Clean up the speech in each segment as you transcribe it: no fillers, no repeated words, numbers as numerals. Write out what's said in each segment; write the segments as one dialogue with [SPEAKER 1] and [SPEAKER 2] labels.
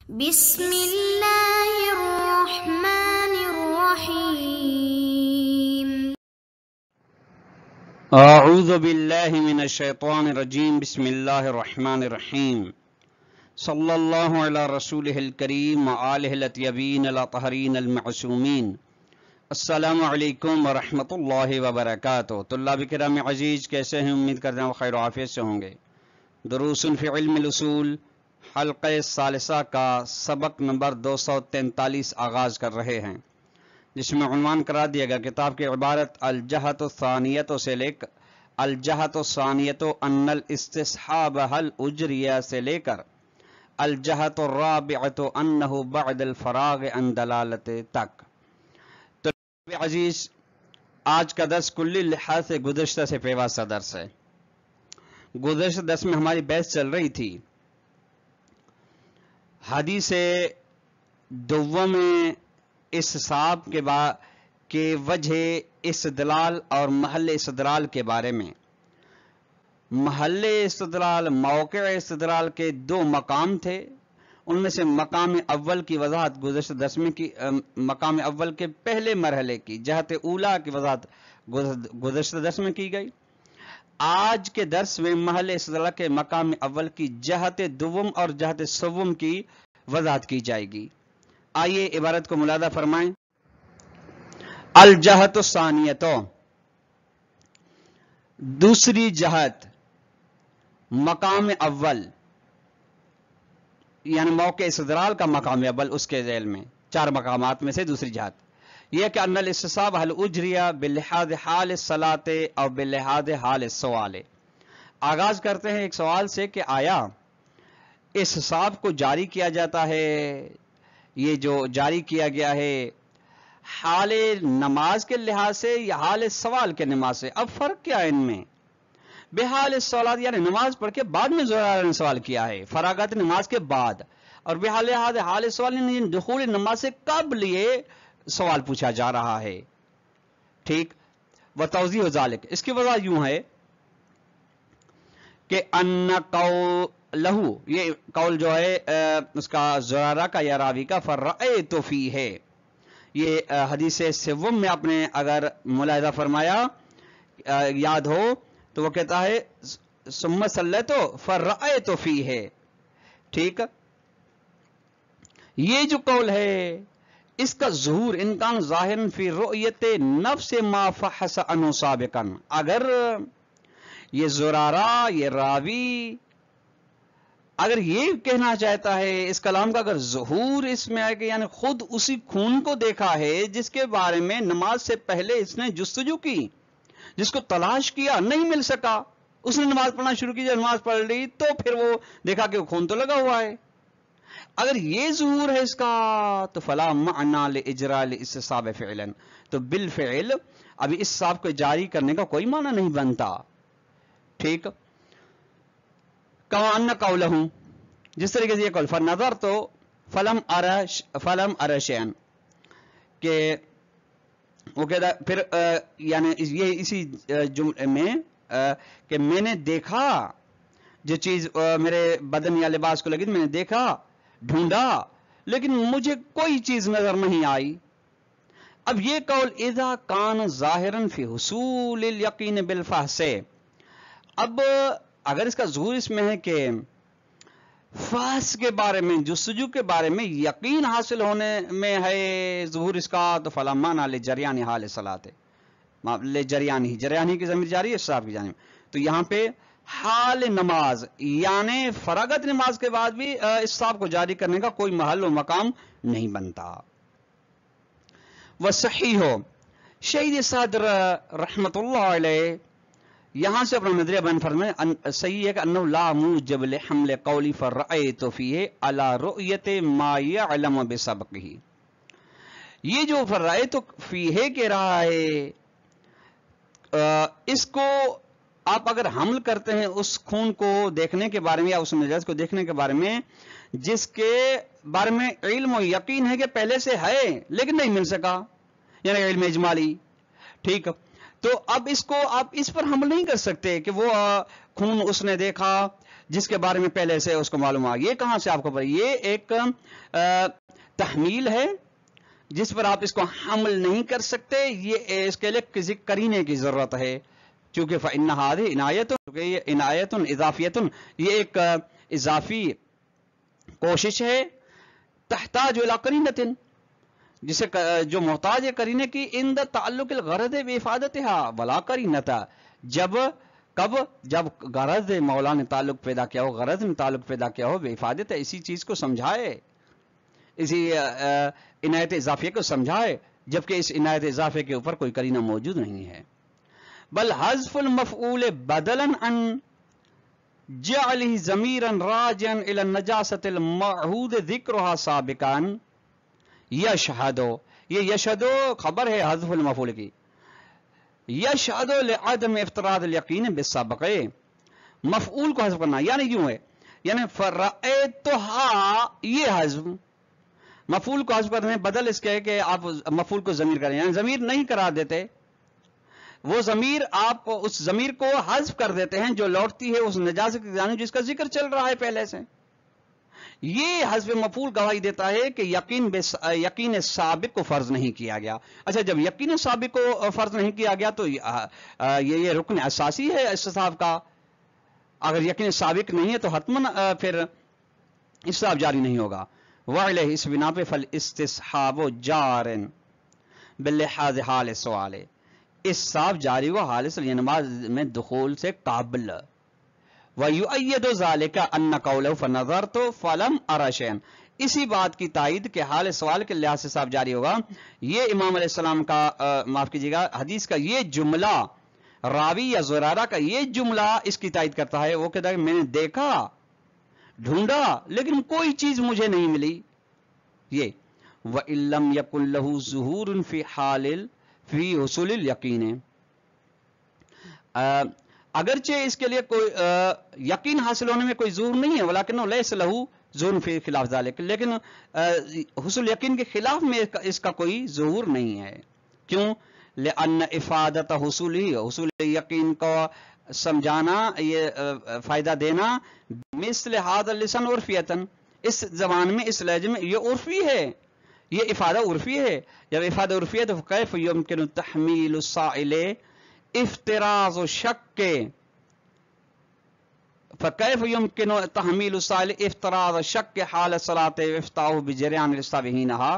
[SPEAKER 1] بسم اللہ الرحمن الرحیم
[SPEAKER 2] اعوذ باللہ من الشیطان الرجیم بسم اللہ الرحمن الرحیم صلی اللہ علی رسولہ الکریم وآلہ الاطیبین الاطہرین المعصومین السلام علیکم ورحمۃ اللہ وبرکاتہ۔ طلاب کرام عزیز، کیسے ہیں؟ امید کرتے ہیں وہ خیر و عافیت سے ہوں گے۔ دروس فی علم الاصول حلقہ ثالثہ کا سبق نمبر 243 آغاز کر رہے ہیں، جس میں عنوان قرار دیا گیا کتاب کی عبارت الجہۃ الثانیۃ سے لے کر الجہۃ الثانیۃ ان الاستصحاب حل اجریہ سے لے کر الجہۃ الرابعۃ انہ بعد الفراغ عن دلالت تک۔ تو عزیز، آج کا درس کلی لحاظ سے گزشتہ سے پیوستہ درس ہے۔ گزشتہ درس میں ہماری بحث چل رہی تھی حدیث دوم استصحاب کے وجہ استدلال اور محل استدلال کے بارے میں۔ محل استدلال، موقع استدلال کے دو مقام تھے، ان میں سے مقام اول کی وضاحت گزشتہ درس میں کی، مقام اول کے پہلے مرحلے کی جہت اولا کی وضاحت گزشتہ درس میں کی گئی۔ آج کے درس میں محل استدلال کے مقام اول کی جہت دوم اور جہت سوم کی وضاحت کی جائے گی۔ آئیے عبارت کو ملاحظہ فرمائیں۔ الجہت الثانیۃ، دوسری جہت، مقام اول یعنی موقع استدلال کا مقام اول، اس کے ذیل میں چار مقامات میں سے دوسری جہت یہ کہ ان الاستصحاب حل اجریہ بلحاظ حال الصلاۃ اور بلحاظ حال السوال۔ آغاز کرتے ہیں ایک سوال سے کہ آیا استصحاب کو جاری کیا جاتا ہے، یہ جو جاری کیا گیا ہے حال نماز کے لحاظ سے یا حال سوال کے نماز سے؟ اب فرق کیا ہے ان میں؟ بحال الصلاۃ یعنی نماز پڑھ کے بعد میں زہرہ نے سوال کیا ہے، فراغت نماز کے بعد، اور بحال حال سوال یعنی دخول نماز سے قبل یہ سوال پوچھا جا رہا ہے۔ ٹھیک، وتوضیح ذالک، اس کی وجہ یوں ہے کہ ان قولہ، یہ قول جو ہے اس کا زرارہ کا یا راوی کا، فرأیت فیہ ہے، یہ حدیث سوم میں آپ نے اگر ملاحظہ فرمایا یاد ہو تو وہ کہتا ہے ثم صلیت فرأیت فیہ ہے۔ ٹھیک، یہ جو قول ہے اس کا ظہور انکان ظاہر فی رؤیت نفس ما فحص عنہ سابقا، اگر یہ زرارہ، یہ راوی اگر یہ کہنا چاہتا ہے، اس کلام کا اگر ظہور اس میں ہے کہ یعنی خود اسی خون کو دیکھا ہے جس کے بارے میں نماز سے پہلے اس نے جستجو کی، جس کو تلاش کیا، نہیں مل سکا، اس نے نماز پڑھنا شروع کی، جب نماز پڑھ لی تو پھر وہ دیکھا کہ خون تو لگا ہوا ہے، اگر یہ ظہور ہے اس کا تو فلا معنی لاجراء الاستصحاب فعلا، تو بالفعل ابھی اس استصحاب کو جاری کرنے کا کوئی معنی نہیں بنتا۔ ٹھیک، کما ان قولہ، جس طریقے سے یہ قول فنظر تو فلم ارى شيئا، کہ وہ کہتا ہے پھر یعنی یہ اسی جملے میں کہ میں نے دیکھا جو چیز میرے بدن یا لباس کو لگی، میں نے دیکھا، ڈھونڈا، لیکن مجھے کوئی چیز نظر نہیں آئی۔ اب یہ قول اذا کان ظاہرا فی حصول الیقین بالفحص، اب اگر اس کا ظہور اس میں ہے کہ فحص کے بارے میں، جستجو کے بارے میں یقین حاصل ہونے میں ہے ظہور اس کا، تو فلا معنی لجریان حال صلاۃ، لجریان ہی، جریان ہی کی ضمیر جاری ہے صاحب کی جانب، تو یہاں پہ حال نماز یعنی فراغت نماز کے بعد بھی اس صاحب کو جاری کرنے کا کوئی محل و مقام نہیں بنتا۔ وصحیح ہو، شہید صدر رحمت اللہ علیہ یہاں سے اپنا نظریہ بیان فرمائے، صحیح ہے کہ انہ لا موجب لحمل قولی فرأیت فیہ علی رؤیت ما یعلم بسبقہ، یہ جو فرأیت فیہ کہہ رہا ہے اس کو آپ اگر حمل کرتے ہیں اس خون کو دیکھنے کے بارے میں یا اس نجات کو دیکھنے کے بارے میں جس کے بارے میں علم و یقین ہے کہ پہلے سے ہے لیکن نہیں مل سکا، یعنی علم اجمالی۔ ٹھیک، تو اب اس کو آپ اس پر حمل نہیں کر سکتے کہ وہ خون اس نے دیکھا جس کے بارے میں پہلے سے اس کو معلوم ہے. یہ کہاں سے آپ کو پتا؟ یہ ایک تحمیل ہے جس پر آپ اس کو حمل نہیں کر سکتے. یہ اس کے لیے کسی قرینے کی ضرورت ہے، چونکہ فَإِنَّ هَذِهِ عِنَایَةٌ، کیونکہ یہ عنایتٌ اضافیتٌ، یہ ایک اضافی کوشش ہے. تحتاج الی قرینۃ، جسے جو محتاج ہے قرینے کی. عند تعلق الغرض بافادتها ولا قرینۃ، جب کب؟ جب غرض مولا نے تعلق پیدا کیا ہو، غرض نے تعلق پیدا کیا ہو، بافادت اسی چیز کو سمجھائے، اسی عنایت اضافیہ کو سمجھائے، جبکہ اس عنایت اضافے کے اوپر کوئی قرینہ موجود نہیں ہے. بل حذف المفعول بدلا عن جعله ضمیرا راجعا الى النجاسة المعہود ذکرها سابقا یشہدو، یہ یشہدو خبر ہے حذف المفعول کی. یشہدو لعدم افتراض الیقین بالسابق، مفعول کو حذف کرنا یعنی یوں ہے، یعنی فرأیتها، یہ حذف مفعول کو حذف کرنے بدل اس کے کہ آپ مفعول کو ضمیر کریں، یعنی ضمیر نہیں قرار دیتے، وہ ضمیر آپ اس ضمیر کو حذف کر دیتے ہیں جو لوٹتی ہے اس نجاست کی جانب جس کا ذکر چل رہا ہے پہلے سے. یہ حذف مفعول گواہی دیتا ہے کہ یقین سابق کو فرض نہیں کیا گیا. اچھا، جب یقین سابق کو فرض نہیں کیا گیا تو یہ رکن اساسی ہے استصحاب کا. اگر یقین سابق نہیں ہے تو حتماً پھر استصحاب جاری نہیں ہوگا. وعلیہ، اس بنا پہ فالاستصحاب جار باللحاظ حال سوال، استصحاب جاری ہوا حال سے، یہ نماز میں دخول سے قابل. وَيُؤَيِّدُ ذَلِكَ أَنَّ قَوْلَهُ فَنَظَرْتُ فَلَمْ أَرَ شَيْئًا، اسی بات کی تائید کہ حال سوال کے لحاظ سے صاحب جاری ہوگا. یہ امام علیہ السلام کا معاف کیجیے گا حدیث کا یہ جملہ، راوی یا زرارہ کا یہ جملہ اس کی تائید کرتا ہے. وہ کہتا ہے کہ میں نے دیکھا، ڈھونڈا، لیکن کوئی چیز مجھے نہیں ملی. یہ وَإِن لَّمْ يَكُن لَّهُ ظُهُورٌ فِي حصول الیقین، اگرچہ اس کے لیے کوئی یقین حاصل ہونے میں کوئی ظہور نہیں ہے، ولیکن لیس لہ ظہور فی خلاف ذلک، لیکن حصول یقین کے خلاف میں اس کا کوئی ظہور نہیں ہے. کیوں؟ لأن افادت حصول یقین کو سمجھانا، یہ فائدہ دینا، مثل هذا اللسان عرفیتاً، اس زبان میں اس لہجے میں یہ عرفی ہے، یہ افادہ عرفی ہے. جب افادہ عرفی ہے تو کیف یمکن تحمیل السائل افتراض و شک، فکیف یمکن تحمیل السائل افتراض و شک حال صلاۃ افتاح بجریان الاستابہینہا،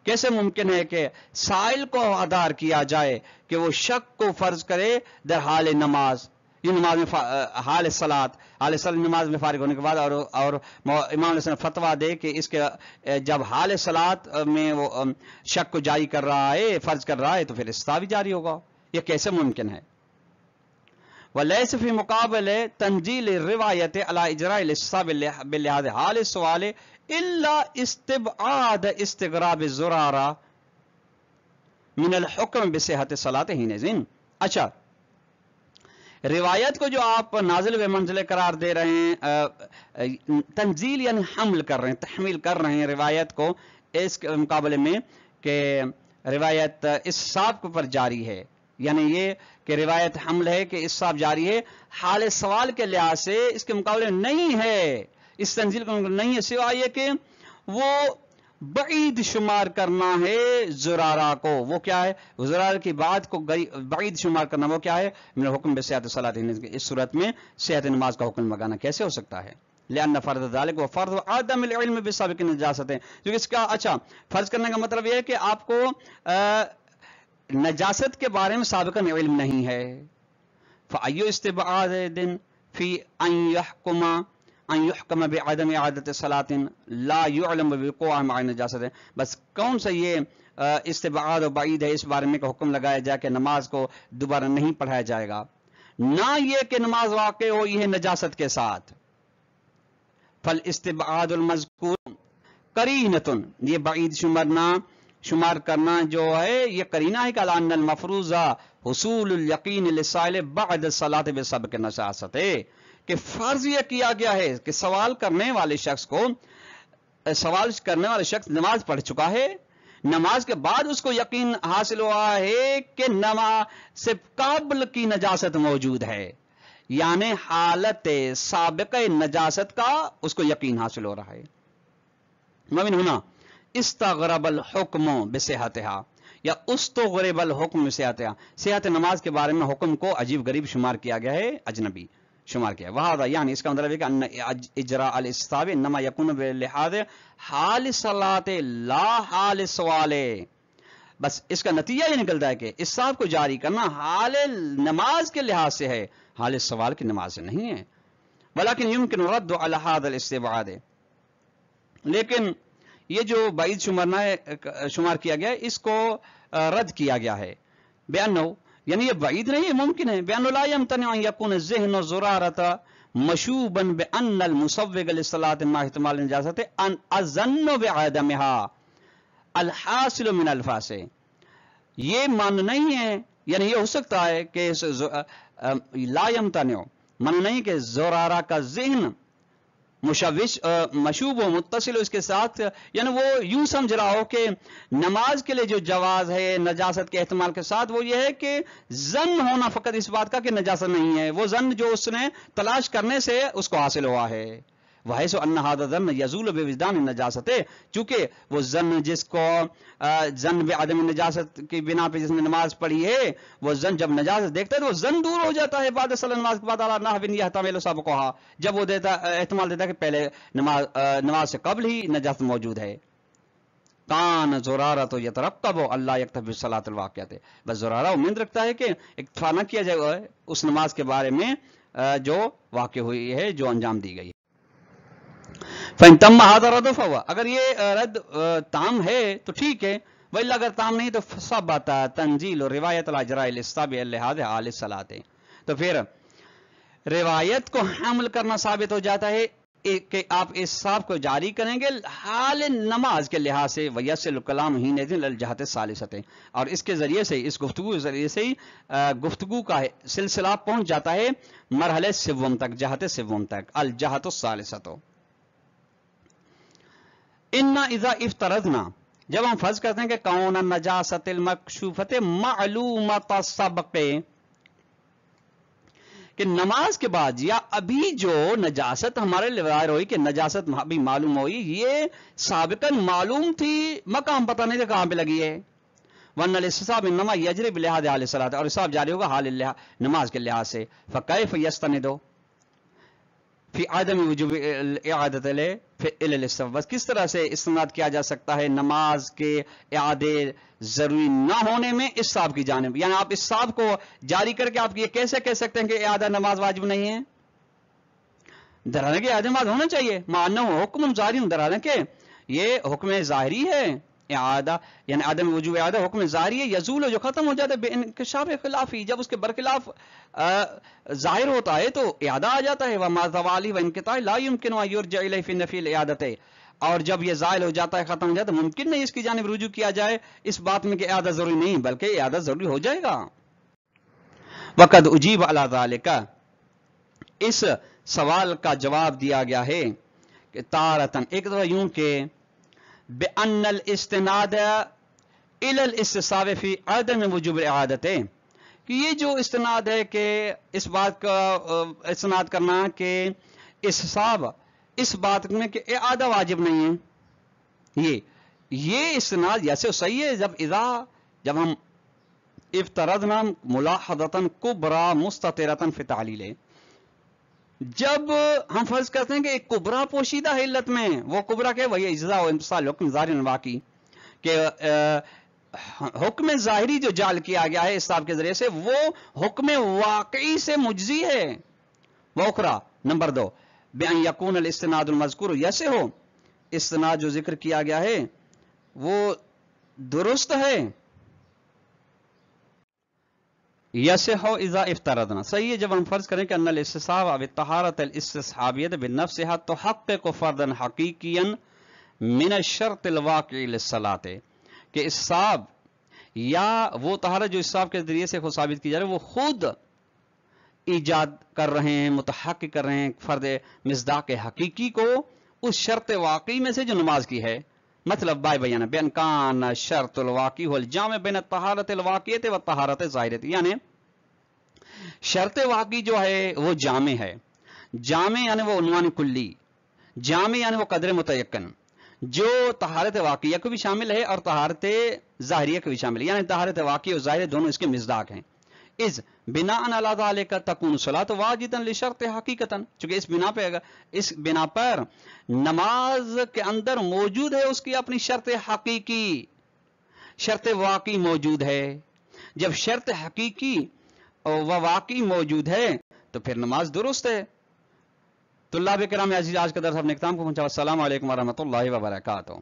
[SPEAKER 2] کیسے ممکن ہے کہ سائل کو آدار کیا جائے کہ وہ شک کو فرض کرے در حال نماز، یہ نماز میں حال صلاۃ نماز میں فارغ ہونے کے بعد، اور امام علیہ السلام فتویٰ دے کہ اس کے جب حال صلاۃ میں وہ شک کو جاری کر رہا ہے، فرض کر رہا ہے، تو پھر استاء بھی جاری ہوگا. یہ کیسے ممکن ہے؟ وَلَيْسَ فِي مُقَابَلِ تَنْزِيلِ الرِّوَایَةِ عَلَى إِجْرَاءِ الْإِسْتِسْقَاءِ بِلِحَاظِ حَالِ السُّؤَالِ إِلَّا اسْتِبْعَادَ اسْتِغْرَابِ الزُّرَارَةِ مِنَ الْحُكْمِ بِصِحَّةِ الصَّلَاةِ حِينَئِذٍ. اچھا، روایت کو جو آپ نازل و منزل قرار دے رہے ہیں، تنزیل یعنی حمل کر رہے ہیں، تحمیل کر رہے ہیں روایت کو اس کے مقابلے میں کہ روایت اس سابق پر جاری ہے، یعنی یہ کہ روایت حمل ہے کہ اس ساب جاری ہے، حال سوال کے لحاظ سے اس کے مقابلے نہیں ہے، اس تنزیل کا نہیں ہے، سوائے یہ کہ وہ بعید شمار کرنا ہے زرارہ کو. وہ کیا ہے؟ زرارہ کی بات کو بعید شمار کرنا، وہ کیا ہے؟ من حکم بصحت الصلاۃ، اس صورت میں صحت نماز کا حکم لگانا کیسے ہو سکتا ہے؟ لأن فرض ذلك و فرض عدم العلم بسابق نجاست ہے، کیونکہ اس کا اچھا فرض کرنے کا مطلب یہ ہے کہ آپ کو نجاست کے بارے میں سابقاً علم نہیں ہے. فأي استبعاد في ان يحكم بعدم اعادة صلاة لا يعلم بوقوع مع نجاست، بس کون سا یہ استبعاد و بعید ہے اس بارے میں کہ حکم لگایا جائے کہ نماز کو دوبارہ نہیں پڑھایا جائے گا، نہ یہ کہ نماز واقع ہو یہ نجاست کے ساتھ. فالاستبعاد المذکور قرینۃ، یہ بعید شمار کرنا جو ہے یہ قرینہ ہے کہ ان المفروض حصول الیقین للسائل بعد الصلاۃ بسبق نجاست، کہ فرض یہ کیا گیا ہے کہ سوال کرنے والے شخص نماز پڑھ چکا ہے، نماز کے بعد اس کو یقین حاصل ہوا ہے کہ نماز سے قبل کی نجاست موجود ہے. یعنی حالت سابق نجاست کا اس کو یقین حاصل ہو رہا ہے. ومن ہنا استغرب الحکم بصحتها یا استغرب الحکم بصحتها. صحت نماز کے بارے میں حکم کو عجیب غریب شمار کیا گیا ہے، اجنبی شمار کیا. وہذا یعنی اس کا مطلب ہے کہ ان اجراء الاستحباب انما يكون بلحاظ حال الصلاة لا حال السوال. بس اس کا نتیجہ یہ نکلتا ہے کہ استحباب کو جاری کرنا حال نماز کے لحاظ سے ہے، حال سوال کی نماز سے نہیں ہے. ولكن يمكن الرد على هذا الاستبعاد. لیکن یہ جو بعید شمار کیا گیا ہے اس کو رد کیا گیا ہے. بأنه یعنی یہ بعید نہیں ہے، ممکن ہے. بأنه لا يمتنع ان يكون الذهن زرارة مشوبا بأن المسوغ للصلاة مع احتمال النجاسة ان اظن بعدمها الحاصل من الفاظ. یہ مان نہیں ہے، یعنی یہ ہو سکتا ہے کہ لا یمتنع من نہیں کہ زرارہ کا ذہن مشوش مشوب و متصل اس کے ساتھ، یعنی وہ یوں سمجھ رہا ہو کہ نماز کے لیے جو جواز ہے نجاست کے احتمال کے ساتھ وہ یہ ہے کہ ظن ہونا فقط اس بات کا کہ نجاست نہیں ہے، وہ ظن جو اس نے تلاش کرنے سے اس کو حاصل ہوا ہے. وحیث ان هذا الظن يزول بوجدان النجاست. چونکہ وہ ظن جس کو ظن بعدم النجاست کی بنا پہ جس نے نماز پڑھی ہے، وہ ظن جب نجاست دیکھتا ہے تو وہ ظن دور ہو جاتا ہے بعد صلی نماز کے بعد اللہ نحو یحتمل سابقها، جب وہ دیتا احتمال دیتا ہے کہ پہلے نماز سے قبل ہی نجاست موجود ہے. کان زرارہ تو یترقب اللہ یکتفی بالصلاۃ الواقعہ. بس زرارہ امید رکھتا ہے کہ اکتفا نہ کیا جائے اس نماز کے بارے میں جو واقع ہوئی ہے، جو انجام دی گئی. فَإِن تَمَّ هَذَا الرَّدُّ فَهُوَ. اگر یہ رد تام ہے تو ٹھیک ہے، وَإِلَّا اگر تام نہیں تو ثَبَتَ تنزیل روایت الاجراء الاستحباب لحاظ حال الصلاۃ. تو پھر روایت کو حمل کرنا ثابت ہو جاتا ہے کہ آپ اس صاحب کو جاری کریں گے حال نماز کے لحاظ سے. وَيَصِلُ الْكَلَامُ حِينَئِذٍ إِلَى الْجِهَةِ الثَّالِثَةِ. اور اس کے ذریعے سے، اس گفتگو کے ذریعے سے گفتگو کا سلسلہ پہنچ جاتا ہے مرحلے سوم تک، جہت سوم تک، الجہت الثالثۃ. اِنَّا اِذَا اِفْتَرَضْنَا جب ہم فرض کرتے ہیں کہ کون النجاست المکشوفۃ معلومۃ السبق، کہ نماز کے بعد یا ابھی جو نجاست ہمارے لیے ظاہر ہوئی کہ نجاست ابھی معلوم ہوئی، یہ سابقاً معلوم تھی، مقام پتہ نہیں تھا کہاں پہ لگی ہے. ورنہ الاستحباب انما یجری بلحاظ حال الصلاۃ، اور استحباب جاری ہوگا حال نماز کے لحاظ سے. فکیف یستند فی عدم وجوب اعادۃ الى الاستحباب. بس کس طرح سے استناد کیا جا سکتا ہے نماز کے اعادے ضروری نہ ہونے میں اس صاحب کی جانب، یعنی آپ اس صاحب کو جاری کر کے آپ یہ کیسے کہہ سکتے ہیں کہ اعادہ نماز واجب نہیں ہے؟ درانے کے اعادہ نماز ہونا چاہیے. معنی حکم ظاہری، درانے کے یہ حکم ظاہری ہے اعادہ، یعنی عدم وجوب اعادہ حکم ظاہری ہے. یزول جو ختم ہو جاتا ہے بے انکشاف خلافی، جب اس کے برخلاف ظاہر ہوتا ہے تو اعادہ آ جاتا ہے. وما زوالی و انقطاع لا يمكن ان يرجع اليه في نفي الاعادۃ. اور جب یہ زائل ہو جاتا ہے، ختم ہو جاتا ہے، ممکن نہیں اس کی جانب رجوع کیا جائے اس بات میں کہ اعادہ ضروری نہیں، بلکہ اعادہ ضروری ہو جائے گا. وقد اجیب علی ذالک، اس سوال کا جواب دیا گیا ہے کہ تارتن ایک دفعہ یوں کہ بأن الاستناد الى الاستصحاب فی عدم وجوب الاعادۃ، کہ یہ جو استناد ہے کہ اس بات کا استناد کرنا کہ استصحاب اس بات میں کہ اعادہ واجب نہیں ہے، یہ استناد ایسے صحیح ہے جب ہم افترضنا ملاحظۃ کبریٰ مستترۃ فی تعلیل، جب ہم فرض کرتے ہیں کہ ایک کبرا پوشیدہ ہے علت میں، وہ کبرا کہ وہی اجزاء و امتصال حکم ظاہر واقعی، کہ حکم ظاہری جو جعل کیا گیا ہے استحباب کے ذریعے سے وہ حکم واقعی سے مجزی ہے. وأخرى نمبر 2 بأن يكون الاستناد المذکور، ایسے ہو استناد جو ذکر کیا گیا ہے وہ درست ہے، یصح اذا افترضنا، صحیح ہے جب ہم فرض کریں کہ ان الاستصحاب او الطہارۃ الاستصحابیۃ بنفسها تحقق فرضا حقیقیا من الشرط الواقع للصلاۃ، کہ استصحاب یا وہ طہارت جو استصحاب کے ذریعے سے خود ثابت کی جا رہی ہے وہ خود ایجاد کر رہے ہیں، متحقق کر رہے ہیں فرض مصداق حقیقی کو اس شرط واقعی میں سے جو نماز کی ہے. مطلب بائے بیان بین کان شرط الواقعی هو الجامع بین الطہارت الواقعیت و الطہارت الظاہرۃ، یعنی شرط واقعی جو ہے وہ جامع ہے. جامع یعنی وہ عنوان کلی، جامع یعنی وہ قدر متیقن، جو طہارت واقعیہ کو بھی شامل ہے اور طہارت ظاہریہ کو بھی شامل ہے. یعنی طہارت واقعی اور ظاہر دونوں اس کے مصداق ہیں. اس بنا علی ذالک تکون الصلاۃ واجبا لشرط حقیقتا، چونکہ اس بنا پر نماز کے اندر موجود ہے اس کی اپنی شرط حقیقی، شرط واقعی موجود ہے. جب شرط حقیقی و واقعی موجود ہے تو پھر نماز درست ہے. طلاب کرام عزیز، آج کا درس اپنے اختتام کو پہنچا. السلام علیکم ورحمۃ اللہ وبرکاتہ.